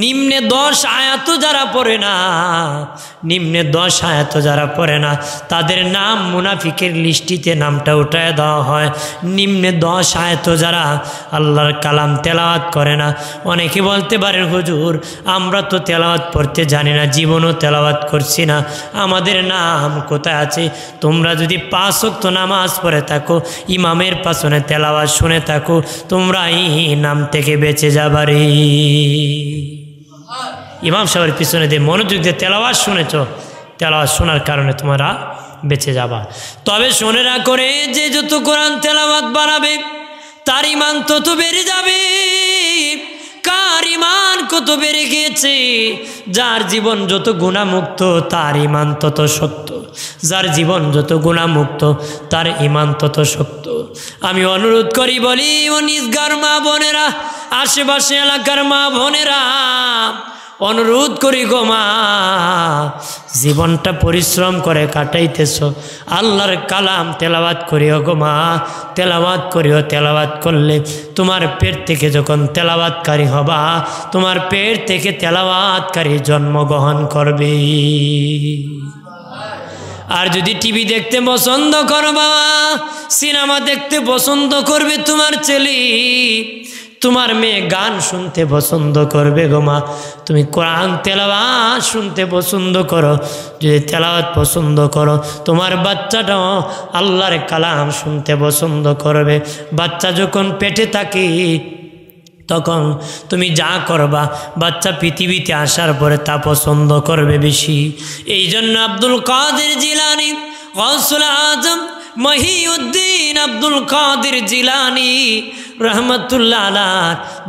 নিম্নে 10 আয়াত যারা পড়ে না, নিম্নে 10 আয়াত যারা পড়ে না তাদের নাম মুনাফিকের লিস্টিতে নামটা উঠায় দেওয়া হয়। নিম্নে 10 আয়াত যারা আল্লাহর কালাম তেলাওয়াত করে না। অনেকে বলতে পারেন, হুজুর আমরা তো তেলাওয়াত পড়তে জানি না, জীবনও তেলাওয়াত করছি না, আমাদের নাম কোথায় আছে? তোমরা যদি 5 ওয়াক্ত নামাজ পড়ে থাকো, ইমামের পাশনে তেলাওয়াত শুনে থাকো, তোমরা এই নাম থেকে বেঁচে যাবারে। ইমাম সাহেবের পিছনে দিয়ে মনোযোগ দিয়ে তেলাওয়াত শুনেছ, তেলাওয়াত শোনার কারণে তোমরা বেঁচে যাবা। তবে শুনে না করে যে যত কোরআন তেলাওয়াত বাড়াবে তার ইমান তত বেড়ে যাবে। আমার ঈমান কত বেড়ে গিয়েছে। যার জীবন যত গুনাহমুক্ত তার ঈমান তত শক্ত, যার জীবন যত গুনাহমুক্ত তার ঈমান তত শক্ত। আমি অনুরোধ করি বলি ও নিজগার মা বোনেরা, আশেপাশে এলাকার মা বোনেরা, অনুরোধ করি গো মা, জীবনটা পরিশ্রম করে কাটাইতেছ, আল্লাহর কালাম তেলাওয়াত করিও গো মা, তেলাওয়াত করিও। তেলাওয়াত করলে তোমার পেট থেকে যখন তেলাওয়াতকারী হবা, তোমার পেট থেকে তেলাওয়াতকারী জন্মগ্রহণ করবে। আর যদি টিভি দেখতে পছন্দ করো বাবা, সিনেমা দেখতে পছন্দ করবে তোমার ছেলে, তোমার মেয়ে গান শুনতে পছন্দ করবে গো মা, তুমি কোরআন তেলাওয়াত শুনতে পছন্দ করো, যদি তেলাওয়াত পছন্দ করো তোমার বাচ্চাটাও আল্লাহর কালাম শুনতে পছন্দ করবে। বাচ্চা যখন পেটে থাকে তখন তুমি যা করবা বাচ্চা পৃথিবীতে আসার পরে তা পছন্দ করবে বেশি। এই জন্য আব্দুল কাদের জিলানী, গৌসুল আজম মহিউদ্দিন আব্দুল কাদের জিলানী রহমতুল্লাহ আলাহ,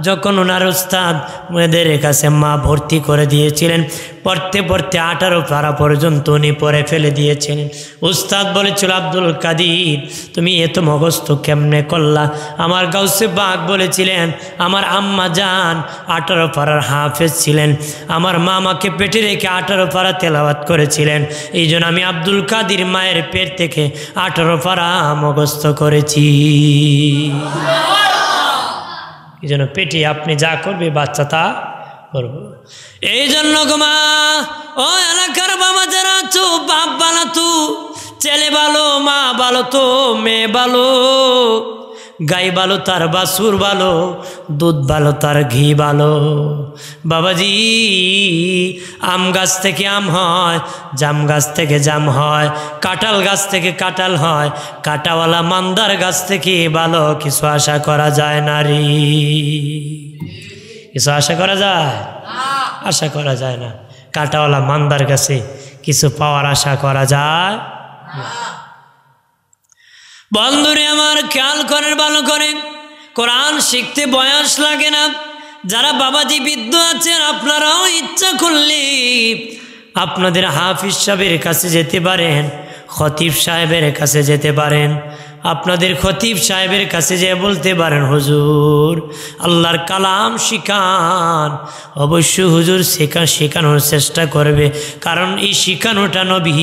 যখন ওনার উস্তাদ মেয়েদের কাছে মা ভর্তি করে দিয়েছিলেন, পড়তে পড়তে 18 পারা পর্যন্ত উনি পড়ে ফেলে দিয়েছিলেন। উস্তাদ বলেছিল, আব্দুল কাদির তুমি এত মুখস্থ কেমনে করলা? আমার গাউসে বাগ বলেছিলেন, আমার আম্মা জান 18 পারার হাফেজ ছিলেন, আমার মা আমাকে পেটে রেখে 18 পারা তেলাওয়াত করেছিলেন, এই জন্য আমি আব্দুল কাদির মায়ের পেট থেকে 18 পারা মুখস্থ করেছি। এই জন্য পেটে আপনি যা করবে বাচ্চা তা করব। এই জন্য গো মা, ও এলাকার বাবা যারা আছো, বাপ ভালো তো ছেলে ভালো, মা ভালো তো মেয়ে ভালো, গাই ভালো তার বাছুর ভালো, দুধ ভালো তার ঘি ভালো। বাবাজি, আম গাছ থেকে আম হয়, জাম গাছ থেকে জাম হয়, কাঁঠাল গাছ থেকে কাঁঠাল হয়, কাঁটাওয়ালা মান্দার গাছ থেকে ভালো কিছু আশা করা যায় না রে। কিছু আশা করা যায়? আশা করা যায় না। কাঁটাওয়ালা মান্দার কাছে কিছু পাওয়ার আশা করা যায় না। বন্ধুরে আমার, খেয়াল করেন ভালো করে, কোরআন শিখতে বয়স লাগে না। যারা বাবাজি বৃদ্ধ আছেন, আপনারাও ইচ্ছা করলে আপনাদের হাফিজ সাহেবের কাছে যেতে পারেন, খতিব সাহেবের কাছে যেতে পারেন। আপনাদের খতিব সাহেবের কাছে যে বলতে পারেন, হুজুর আল্লাহর কালাম শিখান। অবশ্যই হুজুর শেখানোর চেষ্টা করবে, কারণ এই শিখানোটা নবী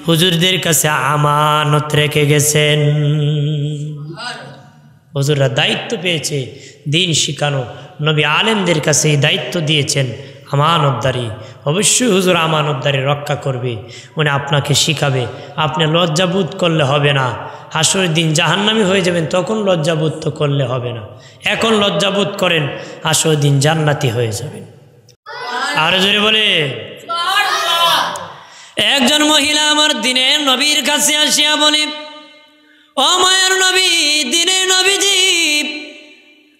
হুজুরদের কাছে আমানত রেখে গেছেন। হুজুররা দায়িত্ব পেয়েছে দিন শিখানো, নবী আলেমদের কাছে এই দায়িত্ব দিয়েছেন আমানতদারি। অবশ্যই হুজুর আমানতদারি রক্ষা করবে, উনি আপনাকে শিখাবে। আপনি লজ্জাবোধ করলে হবে না, হাসরের দিন জাহান্নামী হয়ে যাবেন, তখন লজ্জাবোধ তো করলে হবে না। এখন লজ্জাবোধ করেন, হাসরের দিন জান্নাতি হয়ে যাবেন। আর জোরে বলে, একজন মহিলা আমার দিনের নবীর কাছে আসিয়া বলে, ও মায়ের নবী, দিনের নবীজি,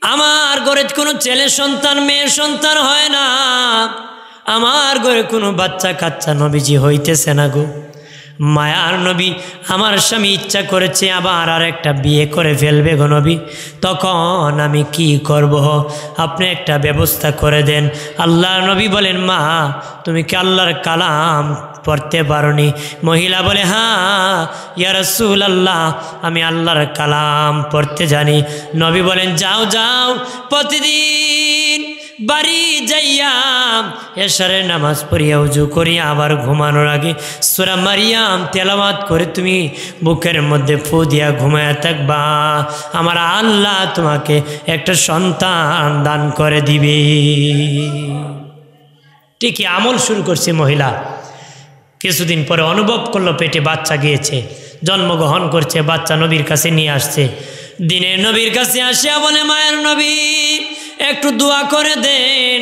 আমার ঘরে কোনো ছেলে সন্তান মেয়ে সন্তান হয় না, আমার ঘরে কোনো বাচ্চা কাচ্চা নবীজি হইতেছে না গো। মায়ার নবী, আমার স্বামী ইচ্ছা করেছে আবার আর একটা বিয়ে করে ফেলবে গো নবী, তখন আমি কি করব? আপনি একটা ব্যবস্থা করে দেন। আল্লাহর নবী বলেন, মা তুমি কি আল্লাহর কালাম পড়তে পারোনি? মহিলা বলে, হ্যাঁ ইয়া রাসূলুল্লাহ, আমি আল্লাহর কালাম পড়তে জানি। নবী বলেন, যাও যাও, প্রতিদিন বাড়ি যাইয়া এশারের নামাজ পড়িয়া উজু করিয়া আবার ঘুমানোর আগে সূরা মারিয়াম তেলাওয়াত করে তুমি বুকের মধ্যে ফু দিয়া ঘুমায়া থাকবা, আমার আল্লাহ তোমাকে একটা সন্তান দান করে দিবে। ঠিকই আমল শুরু করছে মহিলা। কিছুদিন পরে অনুভব করলো পেটে বাচ্চা গিয়েছে, জন্মগ্রহণ করছে, বাচ্চা নবীর কাছে নিয়ে আসছে। দিনের নবীর কাছে আসিয়া বলে, মায়ের নবী একটু দোয়া করে দেন,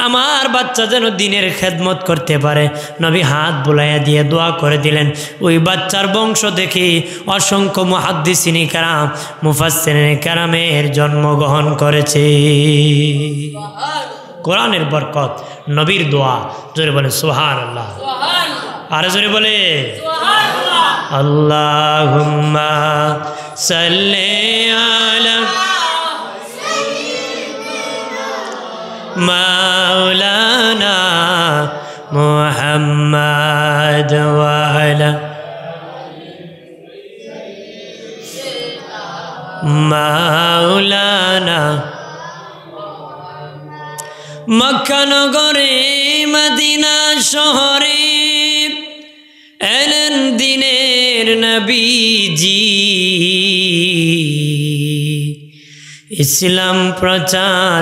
আমার বাচ্চা যেন দিনের খেদমত করতে পারে। নবী হাত বুলাইয়া দিয়ে দোয়া করে দিলেন। ওই বাচ্চার বংশ দেখি অসংখ্য মুহাদ্দিসিনে কেরাম, মুফাসসিরিনে কেরামের জন্মগ্রহণ করেছে। কোরআনের বরকত, নবীর দোয়া। জোরে বলে সুবহানাল্লাহ, আর জোরে বলে আল্লাহুম্মা সাল্লি আলা মাওলানা মুহাম্মদ ওয়া আলা মাওলানা। মক্কা নগরে মদিনা শহরে এলেন দিনের নবীজি, ইসলাম প্রচার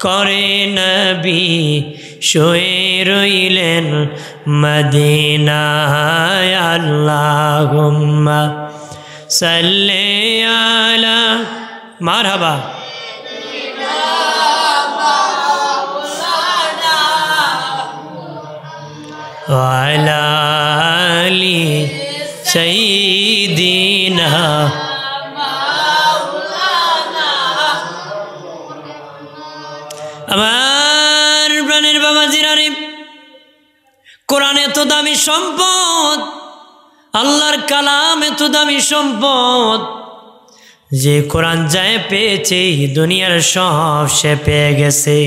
করে নবী শুয়ে রইলেন মদিনায়। আল্লাহুম্মা সাল্লি আলা মারহাবা ওয়া আলা আলি সাইয়্যিদিনা। আমার প্রাণের বাবা জিরানি, কোরআন এত দামি সম্পদ, আল্লাহর কালাম এত দামি সম্পদ যে কোরআন যায় পেয়েছে দুনিয়ার সব সে পেয়ে গেছে।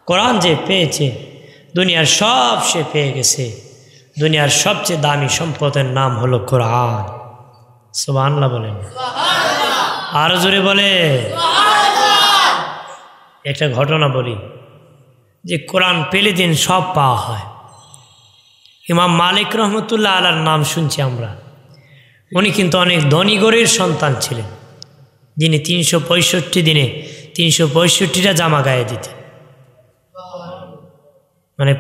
কোরআন যে পেয়েছে দুনিয়ার সব সে পেয়ে গেছে। দুনিয়ার সবচেয়ে দামি সম্পদের নাম হলো কোরআন। সুবহানাল্লাহ বলেন, আরো জোরে বলে। একটা ঘটনা বলি, যে কোরআন পেলে দিন সব পাওয়া হয়। ইমাম মালিক রহমতুল্লাহ আলার নাম শুনছি আমরা। উনি কিন্তু অনেক ধনী গরীর সন্তান ছিলেন, যিনি 365 দিনে 365টা জামা গায়ে দিতেন। মানে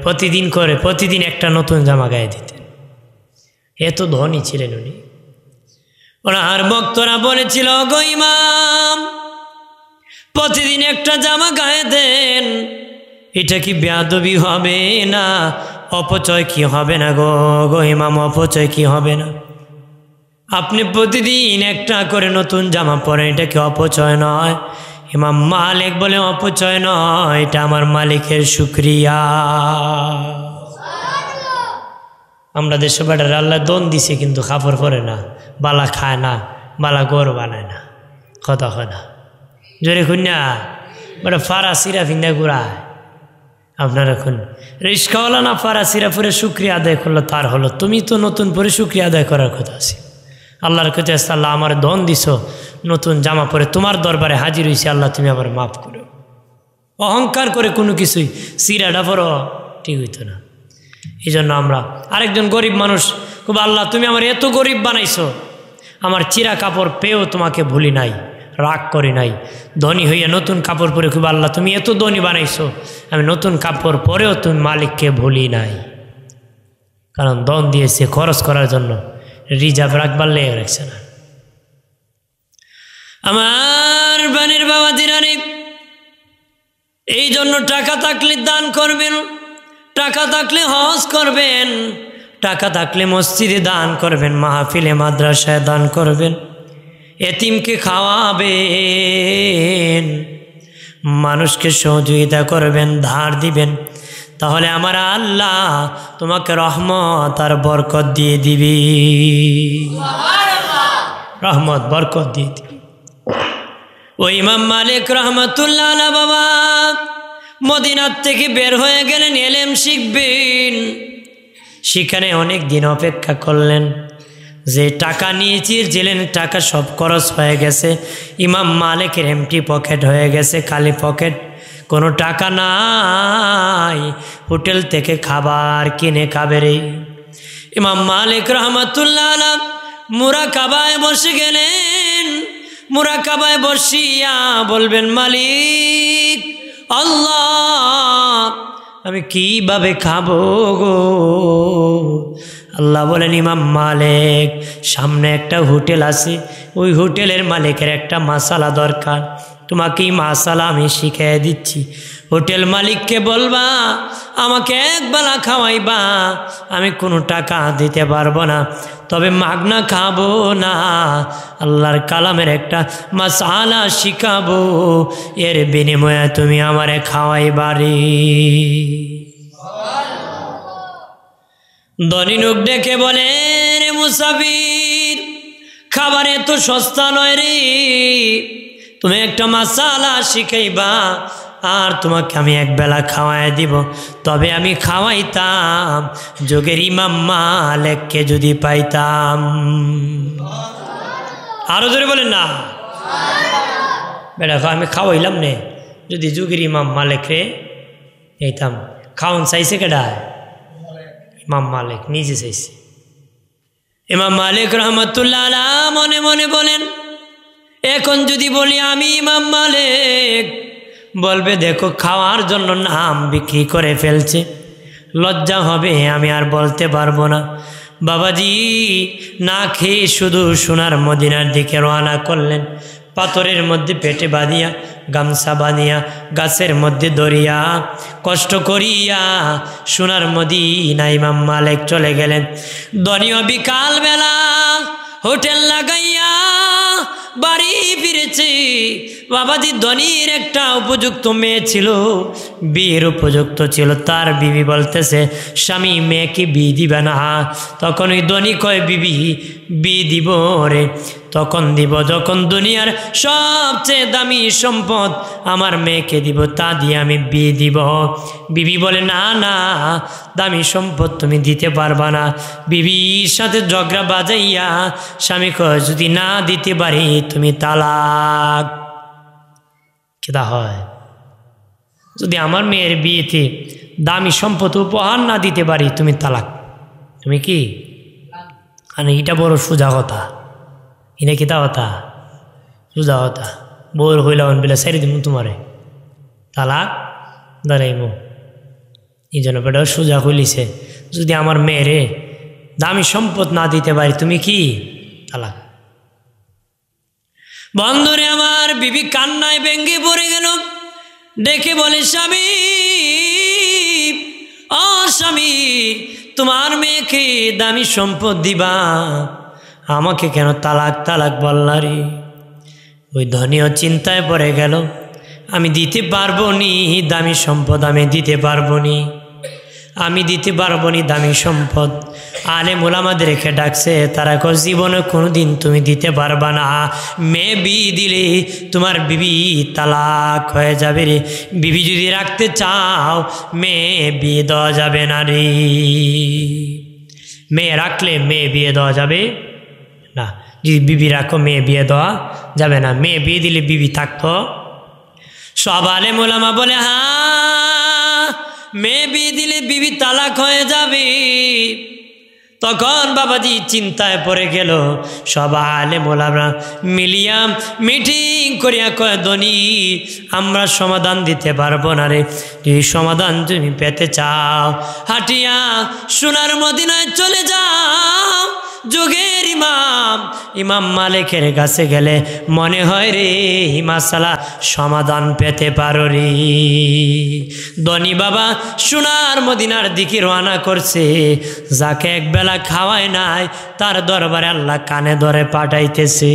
প্রতিদিন একটা নতুন জামা গায়ে দিতেন। এত ধনী ছিলেন উনি। ওনার ভক্তরা বলেছিল, গো ইমাম, প্রতিদিন একটা জামা গায়ে দেন, এটা কি বেয়াদবি হবে না? অপচয় কি হবে না? গো ইমাম, অপচয় কি হবে না? আপনি প্রতিদিন একটা করে নতুন জামা পরেন, এটা কি অপচয় নয়? ইমাম মালিক বলে, অপচয় নয়, এটা আমার মালিকের শুকরিয়া। আমরা দেশে বেটার আল্লাহ দন দিছে, কিন্তু কাপড় পরে না, বালা খায় না, বালা গড় বানায় না, কথা হয় না। জোরে খুন না বলে ফারা সিরা ফিন্দা ঘুরায়। আপনার এখন রিস্কাওয়ালা না ফারা সিরা পরে শুক্রিয়া আদায় করলো, তার হলো। তুমি তো নতুন পরে শুক্রিয়া আদায় করার কথা আছে। আল্লাহর কাছে আল্লাহ আমার ধন দিছ, নতুন জামা পরে তোমার দরবারে হাজির হয়েছে, আল্লাহ তুমি আমার মাফ করো। অহংকার করে কোনো কিছুই সিরাটা পরো ঠিক হইতো না। এই জন্য আমরা আরেকজন গরিব মানুষ, খুব আল্লাহ তুমি আমার এত গরিব বানাইছো, আমার চিরা কাপড় পেয়েও তোমাকে ভুলি নাই, রাগ করি নাই। ধনী হইয়া নতুন কাপড় পরে খুব আল্লাহ তুমি এত ধনী বানাইছো, আমি নতুন কাপড় পরেও তুমি মালিককে ভুলি নাই। কারণ ধন দিয়েছে খরচ করার জন্য, রিজার্ভ রাখবার লেগে রাখছে না। আমার বানের বাবা জিরানি, এই জন্য টাকা থাকলে দান করবেন, টাকা থাকলে হজ করবেন, টাকা থাকলে মসজিদে দান করবেন, মাহফিলে মাদ্রাসায় দান করবেন, এতিমকে খাওয়াবেন, মানুষকে সহযোগিতা করবেন, ধার দিবেন। তাহলে আমার আল্লাহ তোমাকে রহমত আর বরকত দিয়ে দিবি, রহমত বরকত দিয়ে দিবি। ওই ইমাম মালিক রহমতুল্লাহ আলাইহি বাবা মদিনার থেকে বের হয়ে গেলেন ইলম শিখবেন। সেখানে অনেক দিন অপেক্ষা করলেন। যে টাকা নিয়েছিলেন টাকা সব খরচ হয়ে গেছে। ইমাম মালিকের এমটি পকেট হয়ে গেছে, খালি পকেট, কোনো টাকা নাই, হোটেল থেকে খাবার কিনে খাবে রে। ইমাম মালিক রহমতুল্লাহ আলাইহি মুরাকাবায় বসে গেলেন। মুরাকাবায় বসিয়া বলবেন, মালিক আল্লাহ আমি কিভাবে খাবো গো? আল্লাহ বলেন, ইমাম মালিক সামনে একটা হোটেল আছে, ওই হোটেলের মালিকের একটা মাসালা দরকার, তোমাকে এই মাসালা আমি শিখিয়ে দিচ্ছি। হোটেল মালিককে বলবা আমাকে একবেলা খাওয়াইবা, আমি কোনো টাকা দিতে পারবো না, তবে মাগনা খাবো না, আল্লাহর কালামের একটা মাসালা শিখাবো, এর বিনিময়ে তুমি আমারে খাওয়াইবা রে। ধনী লোক ডেকে বলে, রে মুসাফির, খাবার এত সস্তা নয় রে, তুমি একটা মাসালা শিখাইবা আর তোমাকে আমি একবেলা খাওয়াই দিব। তবে আমি খাওয়াইতাম যুগের ইমাম মালিককে যদি পাইতাম। আরো জোরে বলেন না। বেটা আমি খাওয়াইলাম নে, যদি যুগের ইমাম মালিক রে এইতাম। খাওয়ান চাইছে কেডা? ইমাম মালিক নিজে চাইছে। ইমাম মালিক রহমতুল্লাহ আলাইহি মনে মনে বলেন, এখন যদি বলি আমি ইমাম মালিক, বলবে দেখো খাওয়ার জন্য নাম বিক্রি করে ফেলছে, লজ্জা হবে, আমি আর বলতে পারবো না। বাবাজি না খেয়ে শুধু সোনার মদিনার দিকে রওনা করলেন। পাথরের মধ্যে পেটে বাঁধিয়া, গামছা বাঁধিয়া, গাছের মধ্যে দরিয়া, কষ্ট করিয়া সোনার মদিনা ইমাম মালিক চলে গেলেন। দনীয় বিকালবেলা হোটেল লাগাইয়া বাড়ি ফিরেছে। বাবাজি ধনীর একটা উপযুক্ত মেয়ে ছিল, বিয়ের উপযুক্ত ছিল। তার বিবি বলতেছে, স্বামী মেয়েকে বিয়ে দিবে না। তখন ওই ধনী কয়, বিবি বিয়ে দিব রে, তখন দিব যখন দুনিয়ার সবচেয়ে দামি সম্পদ আমার মেয়েকে দিব, তা দিয়ে আমি বিয়ে দিব। বিবি বলে, না না, দামি সম্পদ তুমি দিতে পারবা না। বিবির সাথে ঝগড়া বাজাইয়া স্বামী কয়, যদি না দিতে পারি তুমি তালাক। কেদা হয়? যদি আমার মেয়ের বিয়েতে দামি সম্পদ উপহার না দিতে পারি তুমি তালাক। তুমি কি মানে এটা বড় সোজা কথা, ইনে কিতা কথা? সোজা কথা। বোর হইলাম বেলা সারি দিব তোমারে, তালাক দাঁড়াইমো। এই জন্য বেটা সোজা হইলিছে, যদি আমার মেয়েরে দামি সম্পদ না দিতে পারি তুমি কি তালাক। বন্ধুরে আমার, বিবি কান্নায় ভেঙ্গে পড়ে গেল। ডেকে বলে, স্বামী ও স্বামী, তোমার মেয়েকে দামি সম্পদ দিবা, আমাকে কেন তালাক তালাক বললা রে? ওই ধনীও চিন্তায় পড়ে গেল, আমি দিতে পারবো নি দামি সম্পদ, আমি দিতে পারবো নি, আমি দিতে পারবো নি দামি সম্পদ। আলেম ওলামাদেরকে ডাকছে, তারা কো জীবনে কোনোদিন তুমি দিতে পারবা না। মেয়ে বিয়ে দিলে তোমার বিবি তালাক হয়ে যাবে রে। বিবি যদি রাখতে চাও মেয়ে বিয়ে দেওয়া যাবে না রে। মেয়ে রাখলে মেয়ে বিয়ে দেওয়া যাবে না, যদি বিবি রাখো মেয়ে বিয়ে দেওয়া যাবে না। মেয়ে বিয়ে দিলে বিবি থাকতো। সব আলেম ওলামা বলে, হ্যাঁ মেয়ে বিয়ে দিলে বিবি তালাক হয়ে যাবে। তখন বাবাজি চিন্তায় পড়ে গেল। সব আলেম ওলামা মিলিয়া মিটিং করিয়া কয়, ধনী আমরা সমাধান দিতে পারবো না রে। এই সমাধান তুমি পেতে চাও, হাটিয়া সোনার মদিনায় চলে যাও। যুগের ইমাম মালিকের কাছে গেলে মনে হয় রে মাসালা সমাধান পেতে পারো রে। ধনী বাবা সোনার মদিনার দিকে রওনা করছে। যাকে একবেলা খাওয়ায় নাই তার দরবারে আল্লাহ কানে ধরে পাঠাইতেছে।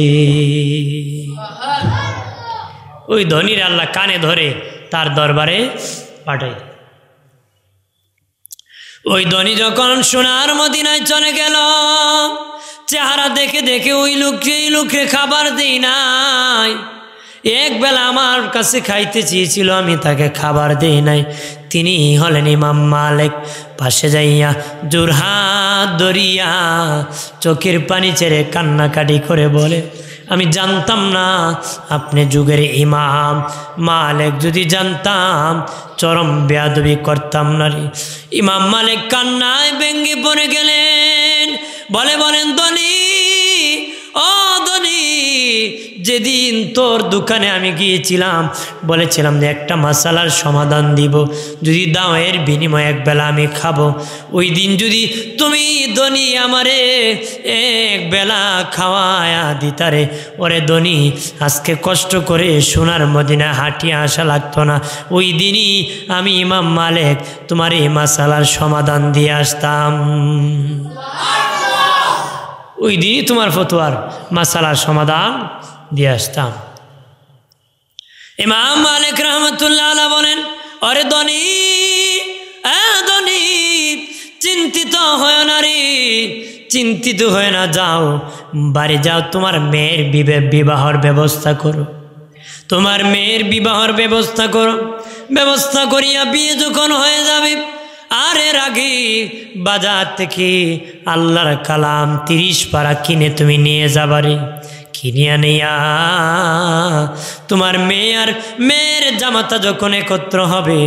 ওই ধনীর আল্লাহ কানে ধরে তার দরবারে পাঠাই। ওই ধনী যখন সোনার মদিনায় চলে গেল, চেহারা দেখে দেখে ওই লোককে খাবার দেই নাই। এক বেলা আমার কাছে খাইতে চেয়েছিল, আমি তাকে খাবার দেই নাই। তিনি হলেন ইমাম মালিক। পাশে যাইয়া জোরহাত ধরিয়া চোখের পানি ছেড়ে কান্নাকাটি করে বলে, আমি জানতাম না আপনি যুগের ইমাম মালিক, যদি জানতাম চরম বেয়াদবি করতাম না রে। ইমাম মালিক কান্নায় ভেঙ্গে পড়ে গেলেন। বলেন ধনী, ও ধনী, যেদিন তোর দোকানে আমি গিয়েছিলাম বলেছিলাম যে একটা মাসালার সমাধান দিব, যদি দাও এর বিনিময়ে একবেলা আমি খাবো। ওই দিন যদি তুমি ধনী আমারে একবেলা খাওয়ায়া দিতারে, ওরে ধনী আজকে কষ্ট করে সোনার মদিনা হাঁটিয়ে আসা লাগতো না। ওই দিনই আমি ইমাম মালিক তোমার এই মাসালার সমাধান দিয়ে আসতাম। ওই দিনই তোমার ফতোয়ার মাসালার সমাধান দিয়ে আসতাম। ইমাম মালিক রহমতুল্লাহ আলাইহি বলেন, আরে ধনী চিন্তিত হয় না রে, চিন্তিত হয় না, যাও বাড়ি যাও, তোমার মেয়ের বিবাহর ব্যবস্থা করো। তোমার মেয়ের বিবাহের ব্যবস্থা করো, ব্যবস্থা করিয়া বিয়ে যখন হয়ে যাবে, আর এর আগে বাজার থেকে আল্লাহর কালাম 30 পারা কিনে তুমি নিয়ে যাবারে। কিনিয়া নিয়া তোমার মেয়ে আর মেয়ের জামাতা যখন একত্র হবে,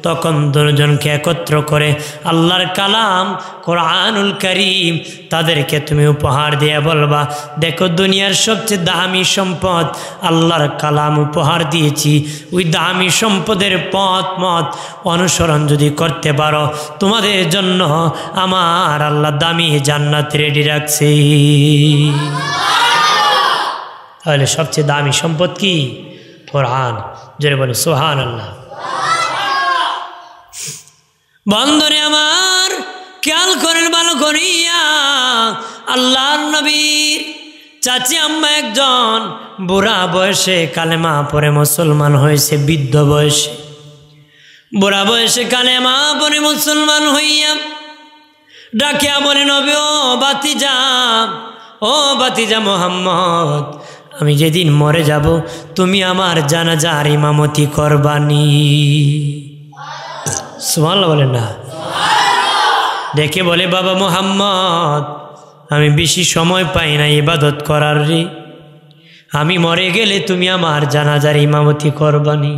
তখন দুজনকে একত্র করে আল্লাহর কালাম কোরআনুল কারীম তাদেরকে তুমি উপহার দিয়ে বলবা, দেখো দুনিয়ার সবচেয়ে দামি সম্পদ আল্লাহর কালাম উপহার দিয়েছি, ওই দামি সম্পদের মত অনুসরণ যদি করতে পারো, তোমাদের জন্য আমার আল্লাহ দামি জান্নাত রেডি রাখছে। তাহলে সবচেয়ে দামি সম্পদ কি? কোরআন। জোরে বলে সুবহানাল্লাহ। বন্ধুরে আমার, খেয়াল করেন ভালো করিয়া, আল্লাহর নবীর চাচি আম্মা একজন বুড়া বয়সে কালেমা পড়ে মুসলমান হয়েছে, বৃদ্ধ বয়সে, বুড়া বয়সে কালেমা পড়ে মুসলমান হইয়া ডাকিয়া বলে, নবী ও বাতিজা, ও বাতিজা মোহাম্মদ, আমি যেদিন মরে যাব তুমি আমার জানাজার ইমামতি করবানি। সুবহানাল্লাহ বলে না? দেখে বলে, বাবা মোহাম্মদ, আমি বেশি সময় পাই না ইবাদত করার রে, আমি মরে গেলে তুমি আমার জানাজার ইমামতি করবানি।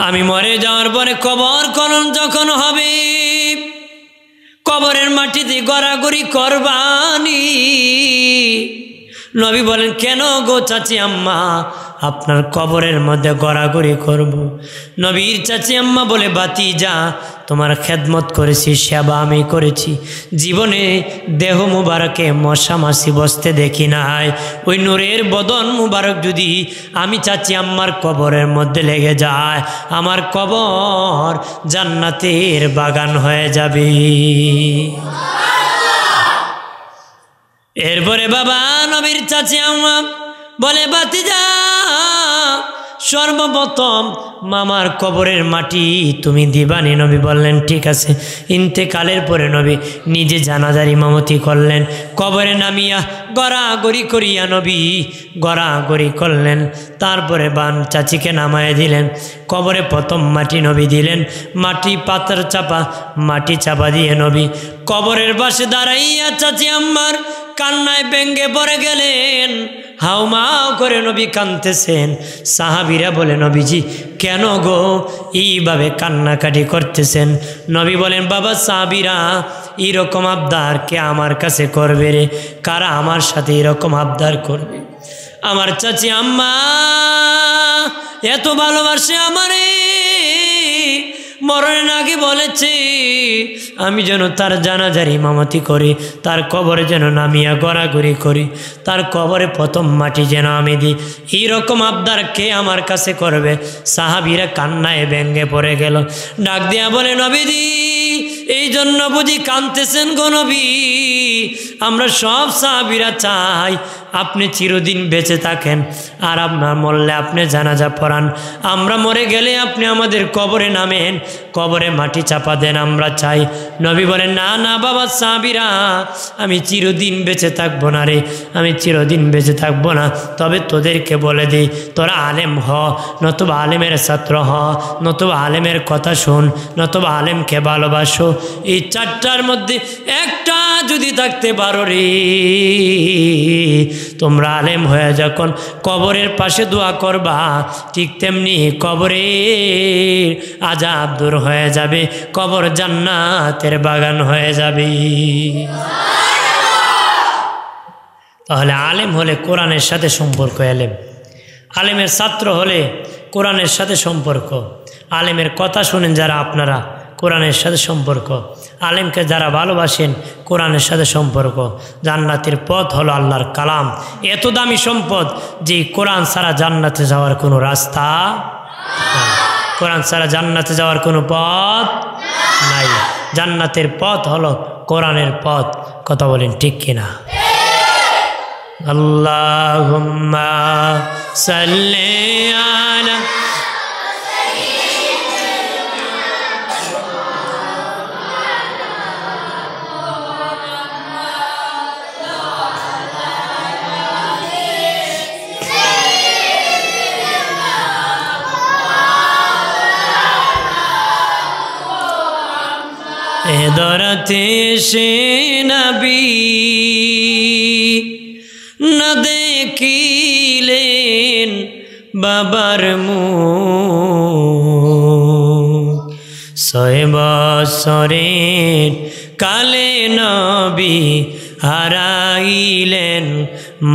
আমি মরে যাওয়ার পরে কবর খনন যখন হবে, কবরের মাটিতে গড়াগড়ি করবানি। নবী বলেন, কেন গো চাচি আম্মা, আপনার কবরের মধ্যে গড়াগড়ি করব? নবীর চাচি আম্মা বলে, বাতিজা, তোমার খেদমত করেছি, সেবা আমি করেছি, জীবনে দেহ মুবারকে মশা মাছি বসতে দেখি নাই। ওই নূরের বদন মুবারক যদি আমি চাচি আম্মার কবরের মধ্যে লেগে যায়, আমার কবর জান্নাতের বাগান হয়ে যাবে। এরপরে বাবা নবীর চাচি আম্মা বলে, বাতিজা, সর্বপ্রথম মামার কবরের মাটি তুমি দিবানি। নবী বললেন, ঠিক আছে। ইন্তেকালের পরে নবী নিজে জানাজার ইমামতি করলেন, কবরে নামিয়া গড়াগড়ি করিয়া নবী গড়াগড়ি করলেন। তারপরে বান চাচিকে নামায় দিলেন, কবরে প্রথম মাটি নবী দিলেন, মাটি পাথর চাপা, মাটি চাপা দিয়ে নবী কবরের পাশে দাঁড়াইয়া চাচি আম্মার কান্নায় ব্যঙ্গে পড়ে গেলেন, হাউমাউ করে নবী কাঁদতেছেন। সাহাবীরা বলে, নবীজি কেন গো এইভাবে কান্নাকাটি করতেছেন? নবী বলেন, বাবা সাহাবীরা, এইরকম আবদার কে আমার কাছে করবে রে? কারা আমার সাথে এরকম আবদার করবে? আমার চাচি আম্মা এত ভালোবাসে আমারে, মরণের আগে বলেছে আমি যেন তার জানাজার ইমামতি করি, তার কবরে যেন নামিয়া গড়াগড়ি করি, তার কবরে প্রথম মাটি যেন আমি দিই। এইরকম আবদার কে আমার কাছে করবে? সাহাবীরা কান্নায় ব্যঙ্গে পড়ে গেল। ডাক দিয়া বলে, নবীজি, এই জন্য বুঝি কাঁদতেছেন গো নবী? আমরা সব সাহাবীরা চাই আপনি চিরদিন বেঁচে থাকেন, আর আপনার মরলে আপনি জানাজা পড়ান, আমরা মরে গেলে আপনি আমাদের কবরে নামেন, কবরে মাটি চাপা দেন, আমরা চাই। নবী বলেন, না না বাবা সাহাবীরা, আমি চিরদিন বেঁচে থাকবো না রে, আমি চিরদিন বেঁচে থাকবো না। তবে তোদেরকে বলে দিই, তোরা আলেম হ, নতুবা আলেমের ছাত্র হ, নতুবা আলেমের কথা শোন, নতুবা আলেমকে ভালোবাসো। এই চারটার মধ্যে একটা যদি থাকতে পারো রে, তোমরা আলেম হয়ে যখন কবরের পাশে দোয়া করবা, ঠিক তেমনি কবরের আযাব দূর হয়ে যাবে, কবর জান্নাতের বাগান হয়ে যাবে। তাহলে আলেম হলে কোরআনের সাথে সম্পর্ক, আলেমের ছাত্র হলে কোরআনের সাথে সম্পর্ক, আলেমের কথা শুনেন যারা আপনারা, কোরআনের সাথে সম্পর্ক, আলেমকে যারা ভালোবাসেন, কোরআনের সাথে সম্পর্ক। জান্নাতের পথ হলো আল্লাহর কালাম, এত দামি সম্পদ যে কোরআন ছাড়া জান্নাতে যাওয়ার কোনো রাস্তা নাই, কোরআন ছাড়া জান্নাতে যাওয়ার কোনো পথ নাই। জান্নাতের পথ হলো কোরআনের পথ। কথা বলেন ঠিক কিনা? আল্লাহুম্মা সাল্লি আলা এ দরাতে সে নবী না দেখিলেন বাবার মুখ 6 বছরের কালে নবী হারাইলেন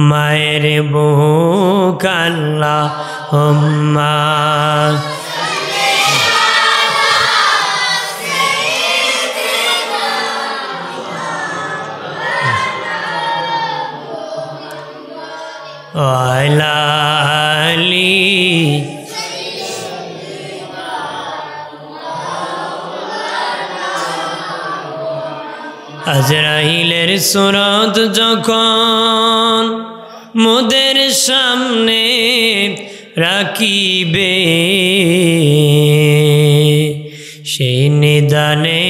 মায়ের বুক আল্লাহুম্মা আলা আলি আজরাইলের সুরত যখন মোদের সামনে রাখিবে সেই নিদানে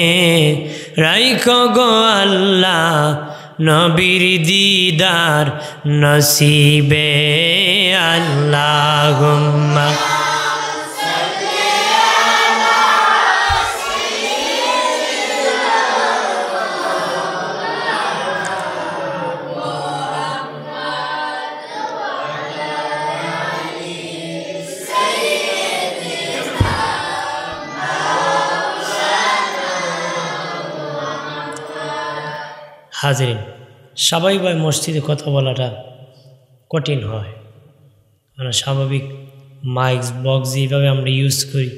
রাইখ গো আল্লাহ নবীর দিদার নসিবে আল্লাহুম্মা হাজিরিন স্বাভাবিকভাবে মসজিদে কথা বলাটা কঠিন হয়, কারণ স্বাভাবিক মাইক বক্স যেভাবে আমরা ইউজ করি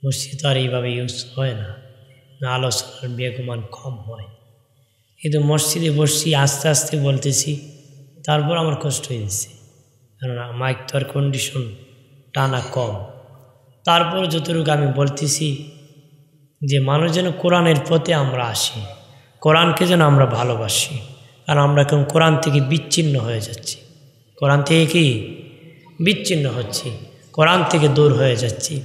মসজিদ আর এইভাবে ইউজ হয় না, আলোচনার বেগমান কম হয়। কিন্তু মসজিদে বসছি আস্তে আস্তে বলতেছি, তারপর আমার কষ্ট হয়ে যাচ্ছে, কারণ মাইক তো আর কন্ডিশন টানা কম। তারপর যতটুকু আমি বলতেছি যে মানুষ যেন কোরআনের পথে আমরা আসি, কোরআনকে যেন আমরা ভালোবাসি, কারণ আমরা এখন কোরআন থেকে বিচ্ছিন্ন হয়ে যাচ্ছি, কোরআন থেকে কি বিচ্ছিন্ন হচ্ছি, কোরআন থেকে দূর হয়ে যাচ্ছি।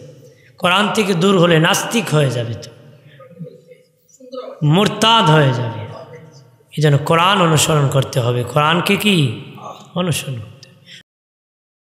কোরআন থেকে দূর হলে নাস্তিক হয়ে যাবে, তো মুরতাদ হয়ে যাবে। এই জন্য কোরআন অনুসরণ করতে হবে, কোরআনকে কি অনুসরণ